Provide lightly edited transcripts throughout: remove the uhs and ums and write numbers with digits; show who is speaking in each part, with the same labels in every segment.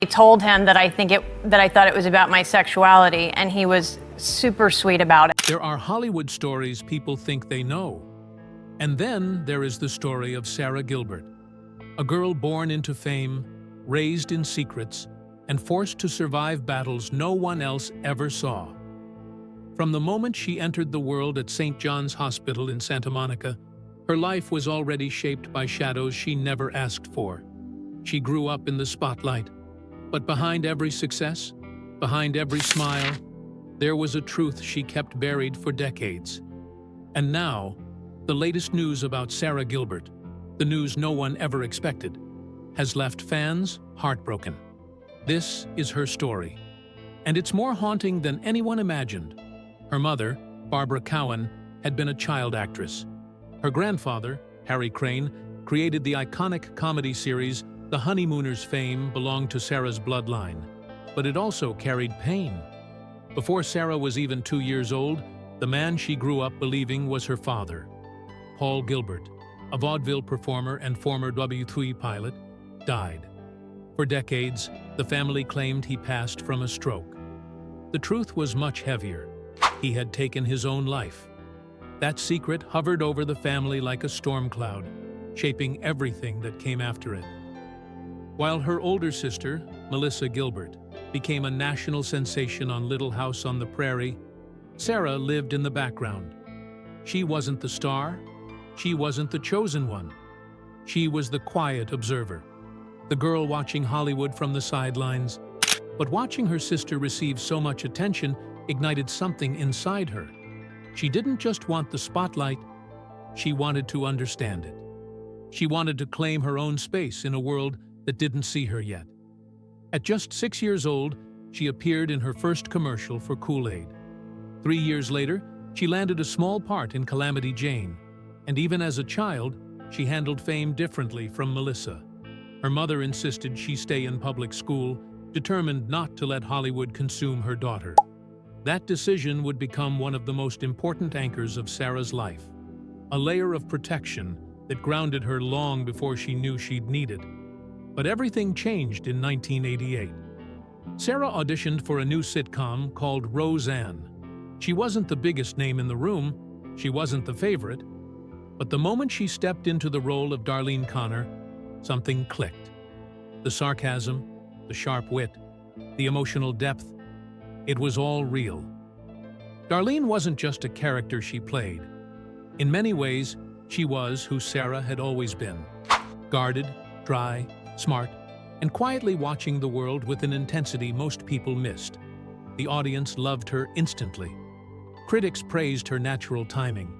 Speaker 1: I told him that I thought it was about my sexuality, and he was super sweet about it.
Speaker 2: There are Hollywood stories people think they know. And then there is the story of Sara Gilbert, a girl born into fame, raised in secrets, and forced to survive battles no one else ever saw. From the moment she entered the world at St. John's Hospital in Santa Monica, her life was already shaped by shadows she never asked for. She grew up in the spotlight, but behind every success, behind every smile, there was a truth she kept buried for decades. And now, the latest news about Sara Gilbert, the news no one ever expected, has left fans heartbroken. This is her story, and it's more haunting than anyone imagined. Her mother, Barbara Cowan, had been a child actress. Her grandfather, Harry Crane, created the iconic comedy series The Honeymooners. Fame belonged to Sara's bloodline, but it also carried pain. Before Sara was even 2 years old, the man she grew up believing was her father, Paul Gilbert, a vaudeville performer and former W3 pilot, died. For decades, the family claimed he passed from a stroke. The truth was much heavier. He had taken his own life. That secret hovered over the family like a storm cloud, shaping everything that came after it. While her older sister, Melissa Gilbert, became a national sensation on Little House on the Prairie, Sara lived in the background. She wasn't the star. She wasn't the chosen one. She was the quiet observer, the girl watching Hollywood from the sidelines. But watching her sister receive so much attention ignited something inside her. She didn't just want the spotlight, she wanted to understand it. She wanted to claim her own space in a world that didn't see her yet. At just 6 years old, she appeared in her first commercial for Kool-Aid. 3 years later, she landed a small part in Calamity Jane, and even as a child, she handled fame differently from Melissa. Her mother insisted she stay in public school, determined not to let Hollywood consume her daughter. That decision would become one of the most important anchors of Sara's life, a layer of protection that grounded her long before she knew she'd need it. But everything changed in 1988. Sara auditioned for a new sitcom called Roseanne. She wasn't the biggest name in the room, she wasn't the favorite, but the moment she stepped into the role of Darlene Connor, something clicked. The sarcasm, the sharp wit, the emotional depth, it was all real. Darlene wasn't just a character she played. In many ways, she was who Sara had always been. Guarded, dry, smart, and quietly watching the world with an intensity most people missed. The audience loved her instantly. Critics praised her natural timing.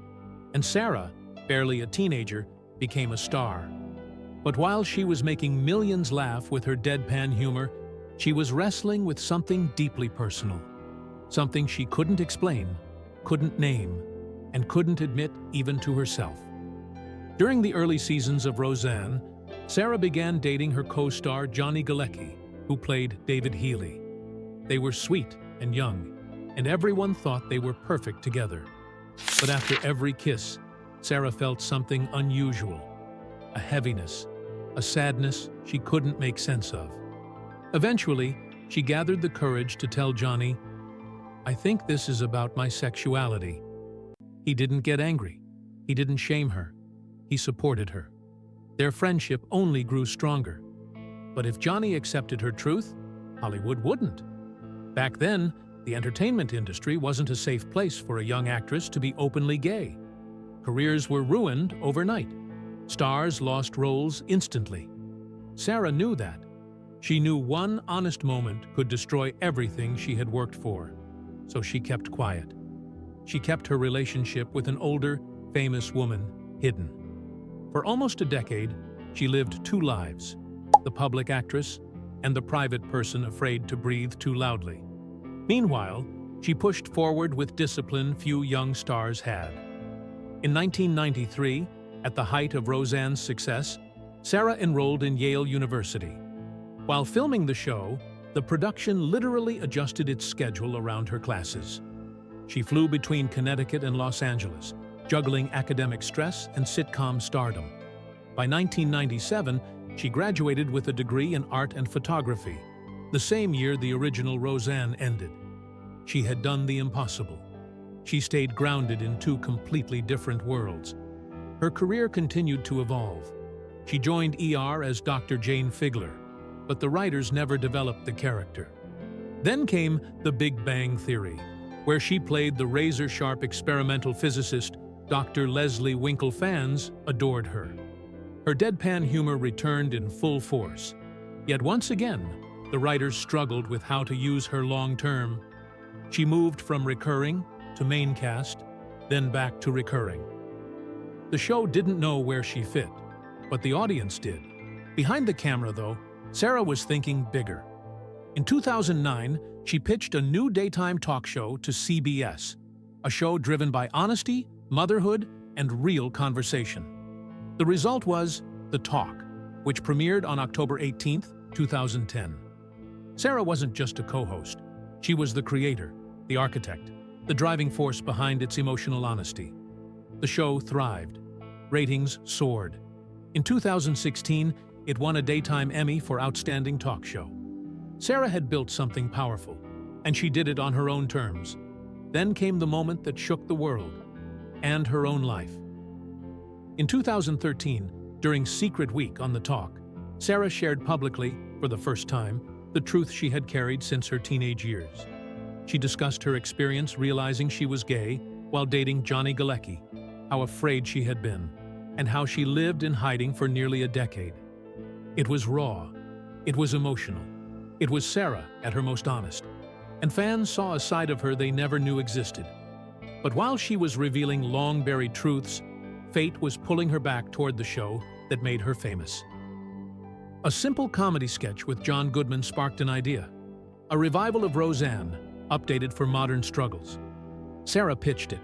Speaker 2: And Sara, barely a teenager, became a star. But while she was making millions laugh with her deadpan humor, she was wrestling with something deeply personal. Something she couldn't explain, couldn't name, and couldn't admit even to herself. During the early seasons of Roseanne, Sara began dating her co-star Johnny Galecki, who played David Healy. They were sweet and young, and everyone thought they were perfect together. But after every kiss, Sara felt something unusual, a heaviness, a sadness she couldn't make sense of. Eventually, she gathered the courage to tell Johnny, "I think this is about my sexuality." He didn't get angry. He didn't shame her. He supported her. Their friendship only grew stronger. But if Johnny accepted her truth, Hollywood wouldn't. Back then, the entertainment industry wasn't a safe place for a young actress to be openly gay. Careers were ruined overnight. Stars lost roles instantly. Sara knew that. She knew one honest moment could destroy everything she had worked for. So she kept quiet. She kept her relationship with an older, famous woman hidden. For almost a decade, she lived two lives, the public actress and the private person afraid to breathe too loudly. Meanwhile, she pushed forward with discipline few young stars had. In 1993, at the height of Roseanne's success, Sara enrolled in Yale University. While filming the show, the production literally adjusted its schedule around her classes. She flew between Connecticut and Los Angeles, juggling academic stress and sitcom stardom. By 1997, she graduated with a degree in art and photography. The same year the original Roseanne ended. She had done the impossible. She stayed grounded in two completely different worlds. Her career continued to evolve. She joined ER as Dr. Jane Figler, but the writers never developed the character. Then came The Big Bang Theory, where she played the razor-sharp experimental physicist Dr. Leslie Winkle. Fans adored her. Her deadpan humor returned in full force. Yet once again, the writers struggled with how to use her long-term. She moved from recurring to main cast, then back to recurring. The show didn't know where she fit, but the audience did. Behind the camera, though, Sara was thinking bigger. In 2009, she pitched a new daytime talk show to CBS, a show driven by honesty, motherhood, and real conversation. The result was The Talk, which premiered on October 18, 2010. Sara wasn't just a co-host. She was the creator, the architect, the driving force behind its emotional honesty. The show thrived. Ratings soared. In 2016, it won a Daytime Emmy for Outstanding Talk Show. Sara had built something powerful, and she did it on her own terms. Then came the moment that shook the world and her own life. In 2013, during Secret Week on The Talk, Sara shared publicly, for the first time, the truth she had carried since her teenage years. She discussed her experience realizing she was gay while dating Johnny Galecki, how afraid she had been, and how she lived in hiding for nearly a decade. It was raw. It was emotional. It was Sara at her most honest, and fans saw a side of her they never knew existed. But while she was revealing long-buried truths, fate was pulling her back toward the show that made her famous. A simple comedy sketch with John Goodman sparked an idea. A revival of Roseanne, updated for modern struggles. Sara pitched it.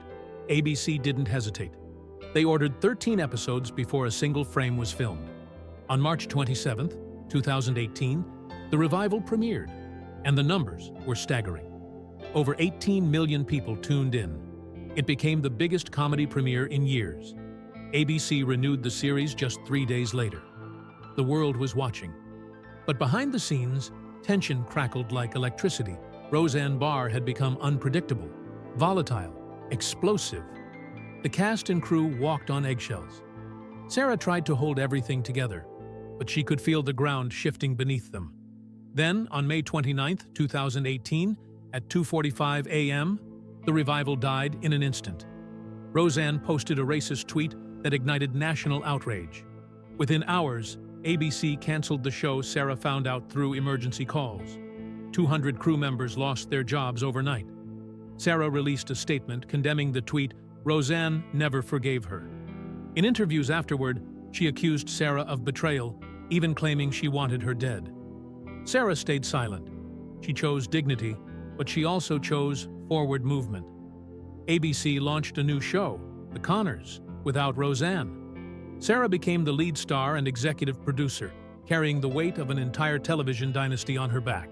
Speaker 2: ABC didn't hesitate. They ordered 13 episodes before a single frame was filmed. On March 27, 2018, the revival premiered, and the numbers were staggering. Over 18 million people tuned in. It became the biggest comedy premiere in years. ABC renewed the series just 3 days later. The world was watching. But behind the scenes, tension crackled like electricity. Roseanne Barr had become unpredictable, volatile, explosive. The cast and crew walked on eggshells. Sara tried to hold everything together, but she could feel the ground shifting beneath them. Then, on May 29, 2018, at 2:45 a.m., the revival died in an instant. Roseanne posted a racist tweet that ignited national outrage. Within hours, ABC canceled the show. Sara found out through emergency calls. 200 crew members lost their jobs overnight. Sara released a statement condemning the tweet. Roseanne never forgave her. In interviews afterward, she accused Sara of betrayal, even claiming she wanted her dead. Sara stayed silent. She chose dignity, but she also chose forward movement. ABC launched a new show, The Conners, without Roseanne. Sara became the lead star and executive producer, carrying the weight of an entire television dynasty on her back.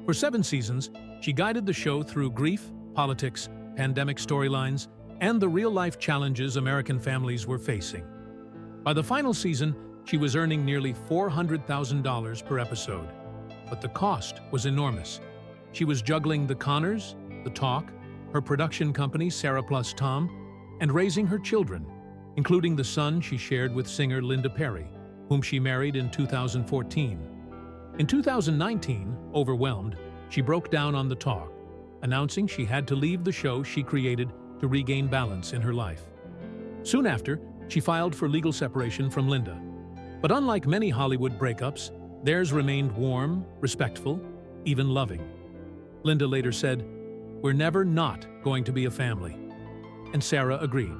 Speaker 2: For 7 seasons, she guided the show through grief, politics, pandemic storylines, and the real-life challenges American families were facing. By the final season, she was earning nearly $400,000 per episode. But the cost was enormous. She was juggling The Conners, The Talk, her production company Sara Plus Tom, and raising her children, including the son she shared with singer Linda Perry, whom she married in 2014. In 2019, overwhelmed, she broke down on The Talk, announcing she had to leave the show she created to regain balance in her life. Soon after, she filed for legal separation from Linda. But unlike many Hollywood breakups, theirs remained warm, respectful, even loving. Linda later said, "We're never not going to be a family." And Sara agreed.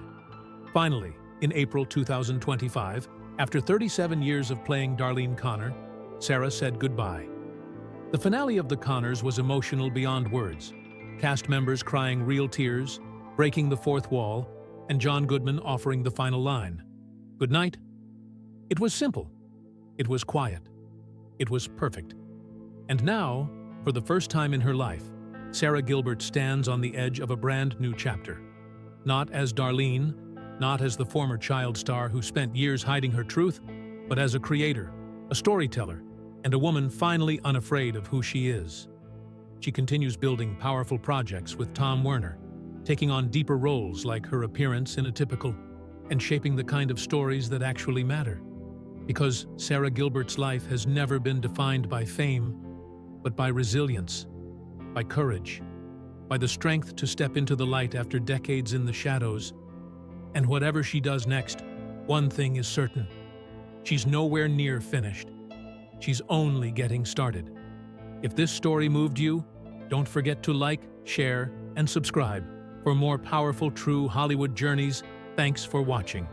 Speaker 2: Finally, in April 2025, after 37 years of playing Darlene Connor, Sara said goodbye. The finale of The Conners was emotional beyond words. Cast members crying real tears, breaking the fourth wall, and John Goodman offering the final line. Good night. It was simple. It was quiet. It was perfect. And now, for the first time in her life, Sara Gilbert stands on the edge of a brand new chapter. Not as Darlene, not as the former child star who spent years hiding her truth, but as a creator, a storyteller, and a woman finally unafraid of who she is. She continues building powerful projects with Tom Werner, taking on deeper roles like her appearance in Atypical, and shaping the kind of stories that actually matter. Because Sara Gilbert's life has never been defined by fame, but by resilience, by courage, by the strength to step into the light after decades in the shadows. And whatever she does next, one thing is certain: she's nowhere near finished. She's only getting started. If this story moved you, don't forget to like, share, and subscribe for more powerful true Hollywood journeys. Thanks for watching.